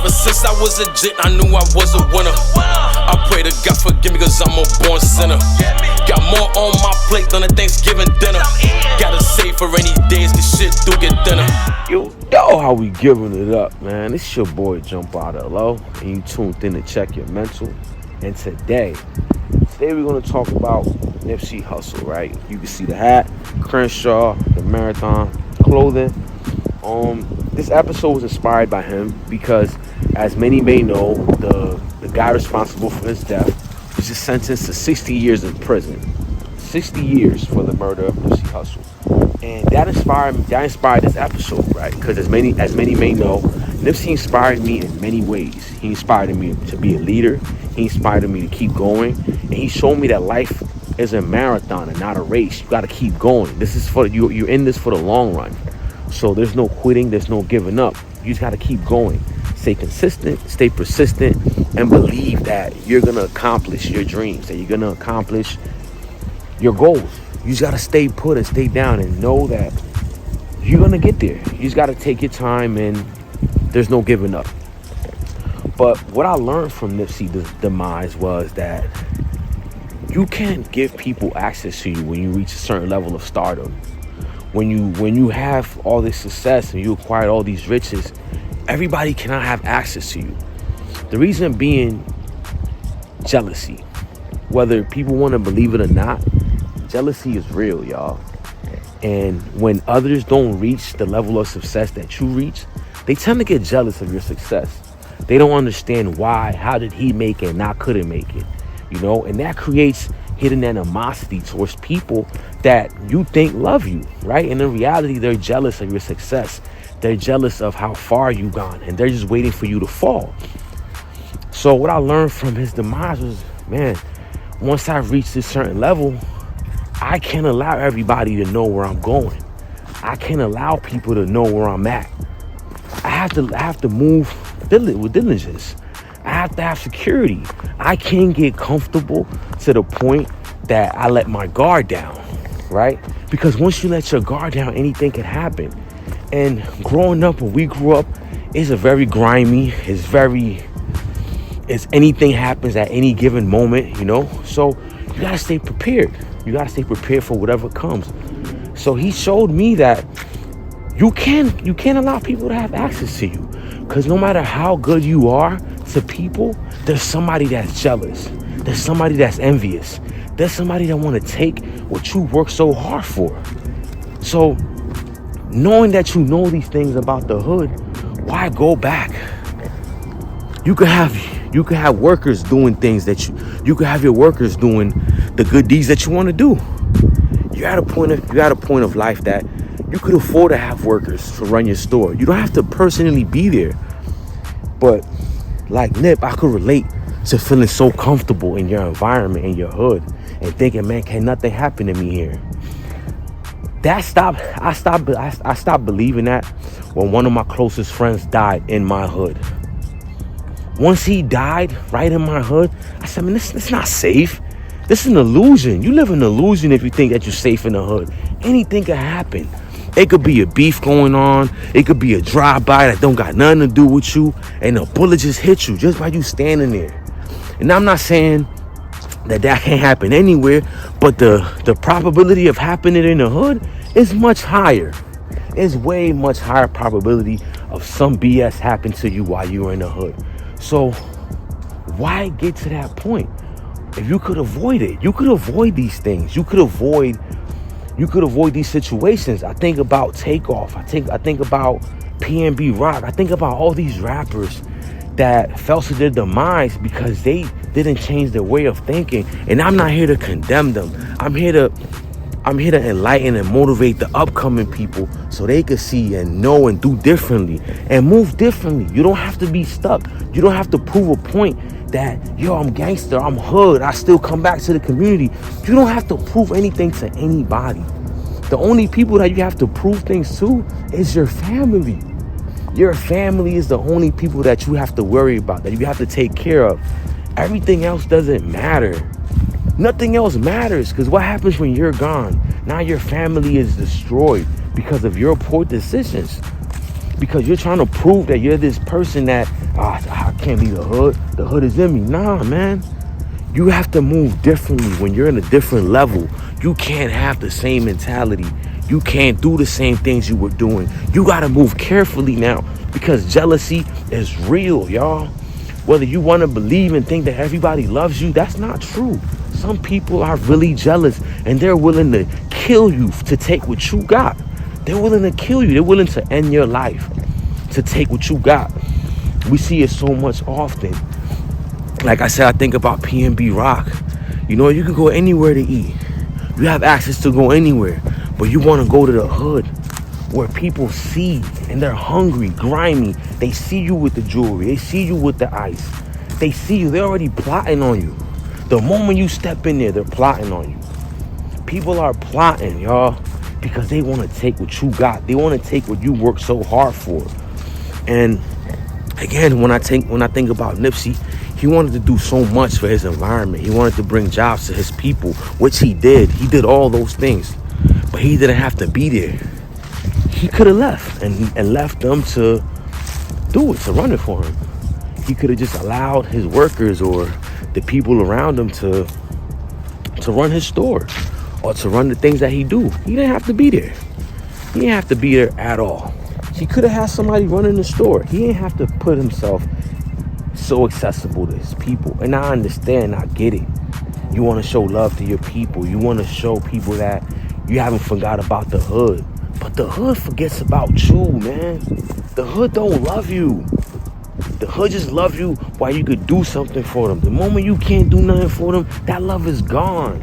Ever since I was a jit, I knew I was a winner. I pray to God forgive me cause I'm a born sinner. Got more on my plate than a Thanksgiving dinner. Gotta save for any days cause shit do get thinner. You know how we giving it up, man. It's your boy Jumpout L.O, and you tuned in to Check Your Mental. And today we're gonna talk about Nipsey Hussle, right? You can see the hat, Crenshaw, the marathon clothing. This episode was inspired by him because, as many may know, the guy responsible for his death was just sentenced to 60 years in prison. 60 years for the murder of Nipsey Hussle. And that inspired this episode, right? Because as many may know, Nipsey inspired me in many ways. He inspired me to be a leader. He inspired me to keep going. And he showed me that life is a marathon and not a race. You got to keep going. This is for you. You're in this for the long run. So there's no quitting. There's no giving up. You just got to keep going. Stay consistent, stay persistent, and believe that you're going to accomplish your dreams, that you're going to accomplish your goals. You just got to stay put and stay down and know that you're going to get there. You just got to take your time, and there's no giving up. But what I learned from Nipsey's demise was that you can't give people access to you when you reach a certain level of stardom. When you have all this success and you acquired all these riches, everybody cannot have access to you. The reason being jealousy. Whether people want to believe it or not, jealousy is real, y'all. And when others don't reach the level of success that you reach, they tend to get jealous of your success. They don't understand why, how did he make it and I couldn't make it, and that creates hidden animosity towards people that you think love you, right? And in reality, they're jealous of your success. They're jealous of how far you've gone, and they're just waiting for you to fall. So what I learned from his demise was, man, once I reached this certain level, I can't allow everybody to know where I'm going. I can't allow people to know where I'm at. I have to move with diligence. I have to have security. I can't get comfortable to the point that I let my guard down, right? Because once you let your guard down, anything can happen. And growing up, when we grew up, it's a very grimy, it's anything happens at any given moment, So you gotta stay prepared. You gotta stay prepared for whatever comes. So he showed me that you can't allow people to have access to you. Because no matter how good you are to people, there's somebody that's jealous. There's somebody that's envious. There's somebody that want to take what you work so hard for. So knowing that you know these things about the hood, why go back? You could have workers doing things that you could have your workers doing the good deeds that you want to do. You're at a point of life that you could afford to have workers to run your store. You don't have to personally be there. But like Nip, I could relate to feeling so comfortable in your environment, in your hood, and thinking, man, can nothing happen to me here? I stopped believing that when one of my closest friends died in my hood. Once he died right in my hood, I said, man, this not safe. This is an illusion. You live in an illusion if you think that you're safe in the hood. Anything can happen. It could be a beef going on. It could be a drive-by that don't got nothing to do with you, and a bullet just hit you just by you standing there. And I'm not saying that can't happen anywhere, but the probability of happening in the hood is much higher. It's way much higher probability of some BS happen to you while you're in the hood. So why get to that point? If you could avoid it, you could avoid these things. You could avoid these situations. I think about Takeoff. I think about PNB Rock. I think about all these rappers that fell to their demise because they didn't change their way of thinking. And I'm not here to condemn them. I'm here to enlighten and motivate the upcoming people so they can see and know and do differently and move differently. You don't have to be stuck. You don't have to prove a point that, I'm gangster, I'm hood, I still come back to the community. You don't have to prove anything to anybody. The only people that you have to prove things to is your family. Your family is the only people that you have to worry about, that you have to take care of. Everything else doesn't matter. Nothing else matters, because what happens when you're gone? Now your family is destroyed because of your poor decisions. because you're trying to prove that you're this person that I can't leave the hood. The hood is in me. Nah, man. You have to move differently when you're in a different level. You can't have the same mentality. You can't do the same things you were doing. You got to move carefully now because jealousy is real, y'all. Whether you want to believe and think that everybody loves you, that's not true. Some people are really jealous and they're willing to kill you to take what you got. They're willing to kill you. They're willing to end your life to take what you got. We see it so much often. Like I said, I think about P&B Rock. You know, you can go anywhere to eat. You have access to go anywhere. But you want to go to the hood where people see and they're hungry, grimy. They see you with the jewelry. They see you with the ice. They see you. They're already plotting on you. The moment you step in there, they're plotting on you. People are plotting, y'all, because they want to take what you got. They want to take what you worked so hard for. And again, when I think about Nipsey, he wanted to do so much for his environment. He wanted to bring jobs to his people, which he did. He did all those things, but he didn't have to be there. He could have left and left them to do it, to run it for him. He could have just allowed his workers or the people around him to run his store or to run the things that he do. He didn't have to be there. He didn't have to be there at all. He could have had somebody running the store. He didn't have to put himself so accessible to his people. And I understand, I get it. You want to show love to your people. You want to show people that you haven't forgot about the hood. But the hood forgets about you, man. The hood don't love you. The hood just love you while you could do something for them. The moment you can't do nothing for them, that love is gone.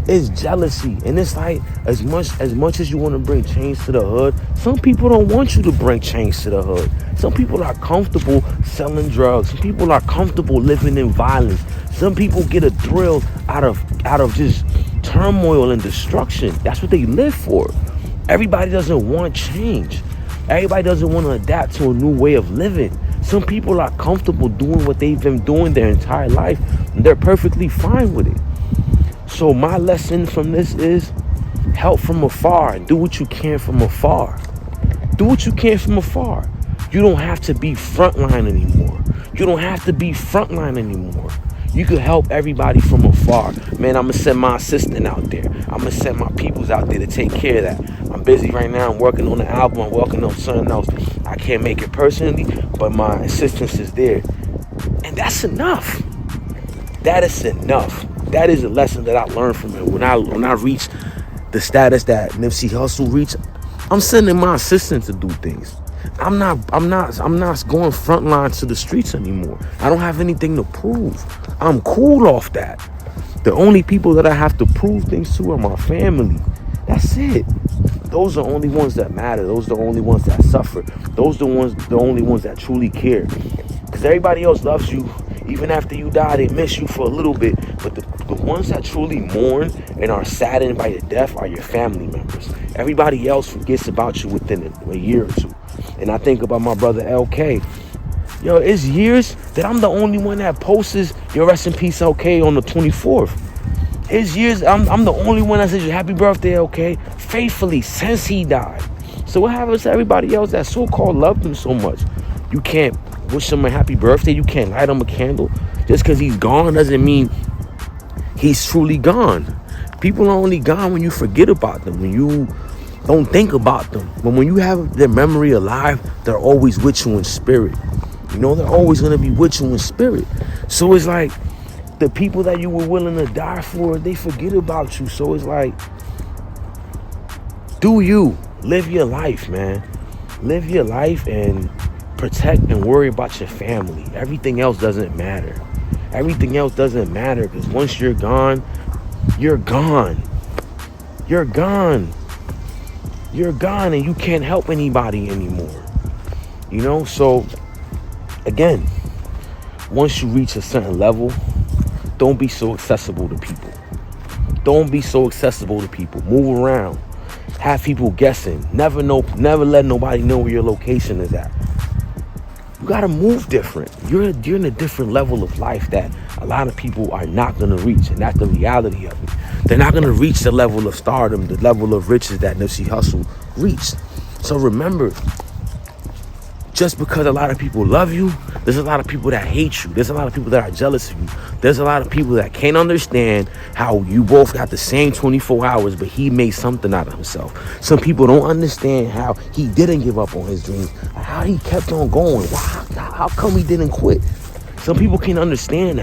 It's jealousy. And it's like, as much as you want to bring change to the hood, some people don't want you to bring change to the hood. Some people are comfortable selling drugs. Some people are comfortable living in violence. Some people get a thrill out of just turmoil and destruction. That's what they live for. Everybody doesn't want change. Everybody doesn't want to adapt to a new way of living. Some people are comfortable doing what they've been doing their entire life, and they're perfectly fine with it. So my lesson from this is help from afar and do what you can from afar. Do what you can from afar. You don't have to be frontline anymore. You don't have to be frontline anymore. You can help everybody from afar. Man, I'm going to send my assistant out there. I'm going to send my peoples out there to take care of that. I'm busy right now. I'm working on the album. I'm working on something else. I can't make it personally, but my assistance is there. And that's enough. That is enough. That is a lesson that I learned from him. When I reach the status that Nipsey Hussle reached, I'm sending my assistant to do things. I'm not going frontline to the streets anymore. I don't have anything to prove. I'm cool off that. The only people that I have to prove things to are my family. That's it. Those are the only ones that matter. Those are the only ones that suffer. Those are the only ones that truly care. Because everybody else loves you. Even after you die, they miss you for a little bit. But the ones that truly mourn and are saddened by your death are your family members. Everybody else forgets about you within a year or two. And I think about my brother L.K. Yo, it's years that I'm the only one that posts your rest in peace L.K. on the 24th. It's years I'm the only one that says your happy birthday L.K. faithfully since he died. So what happens to everybody else that so-called loved him so much? You can't wish him a happy birthday. You can't light him a candle. Just because he's gone doesn't mean he's truly gone. People are only gone when you forget about them, when you don't think about them. But when you have their memory alive, they're always with you in spirit. You know, they're always going to be with you in spirit. So it's like the people that you were willing to die for, they forget about you. So it's like, do you live your life, man. Live your life and protect and worry about your family. Everything else doesn't matter. Everything else doesn't matter because once you're gone, you're gone. You're gone. You're gone and you can't help anybody anymore. You know, so again, once you reach a certain level, don't be so accessible to people. Don't be so accessible to people. Move around. Have people guessing. Never let nobody know where your location is at. You gotta move different. You're in a different level of life that a lot of people are not gonna reach, and that's the reality of it. They're not gonna reach the level of stardom, the level of riches that Nipsey Hussle reached. So remember, just because a lot of people love you, there's a lot of people that hate you. There's a lot of people that are jealous of you. There's a lot of people that can't understand how you both got the same 24 hours, but he made something out of himself. Some people don't understand how he didn't give up on his dreams, how he kept on going. How come he didn't quit? Some people can't understand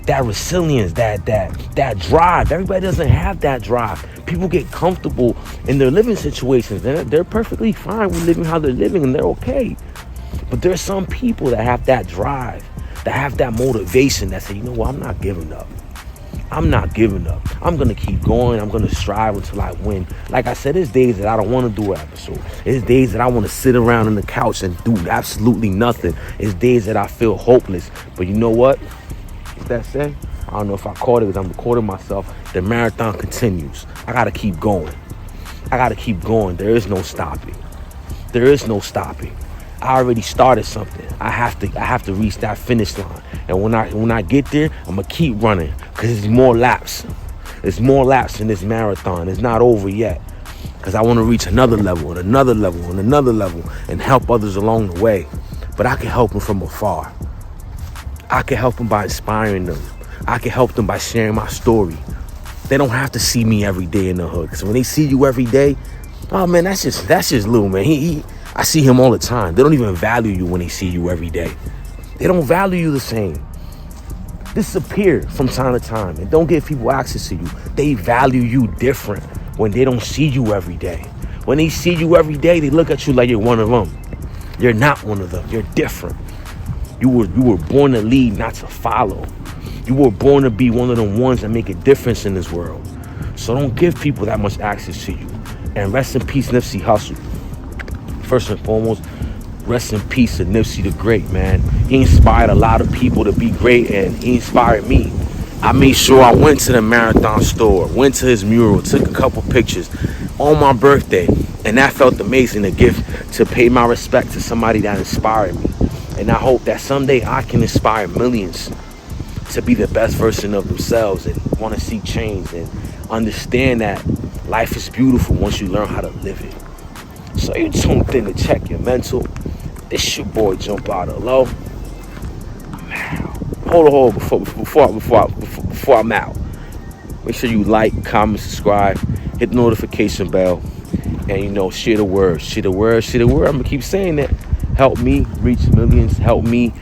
that resilience, that drive. Everybody doesn't have that drive. People get comfortable in their living situations. They're perfectly fine with living how they're living, and they're okay. But there's some people that have that drive, that have that motivation, that say, you know what, I'm not giving up. I'm not giving up. I'm going to keep going. I'm going to strive until I win. Like I said, there's days that I don't want to do an episode. There's days that I want to sit around on the couch and do absolutely nothing. There's days that I feel hopeless. But you know what? What's that say? I don't know if I caught it because I'm recording myself. The marathon continues. I got to keep going. I got to keep going. There is no stopping. There is no stopping. I already started something. I have to reach that finish line. And when I get there, I'm going to keep running because it's more laps. It's more laps in this marathon. It's not over yet because I want to reach another level and another level and another level and help others along the way. But I can help them from afar. I can help them by inspiring them. I can help them by sharing my story. They don't have to see me every day in the hood. Because when they see you every day, oh man, that's just Lou, man. I see him all the time. They don't even value you when they see you every day. They don't value you the same. Disappear from time to time and don't give people access to you. They value you different when they don't see you every day. When they see you every day, they look at you like you're one of them. You're not one of them. You're different. You were born to lead, not to follow. You were born to be one of them ones that make a difference in this world. So don't give people that much access to you. And rest in peace, Nipsey Hussle. First and foremost, rest in peace to Nipsey the Great, man. He inspired a lot of people to be great, and he inspired me. I made sure I went to the Marathon store, went to his mural, took a couple pictures on my birthday, and that felt amazing to pay my respect to somebody that inspired me. And I hope that someday I can inspire millions to be the best version of themselves and want to see change and understand that life is beautiful once you learn how to live it. So you tuned in to Check Your Mental. It's your boy Jumpout L.O. I'm out. Hold on, before I'm out. Make sure you like, comment, subscribe, hit the notification bell, and share the word. Share the word. I'm gonna keep saying that. Help me reach millions. Help me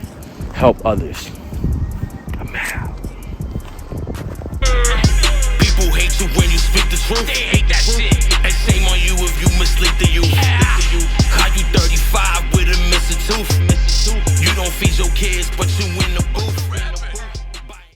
help others. I'm out. People hate you when you speak the truth. They hate that shit. And shame on you if you mislead the youth. How you 35 with a missing tooth? You don't feed your kids, but you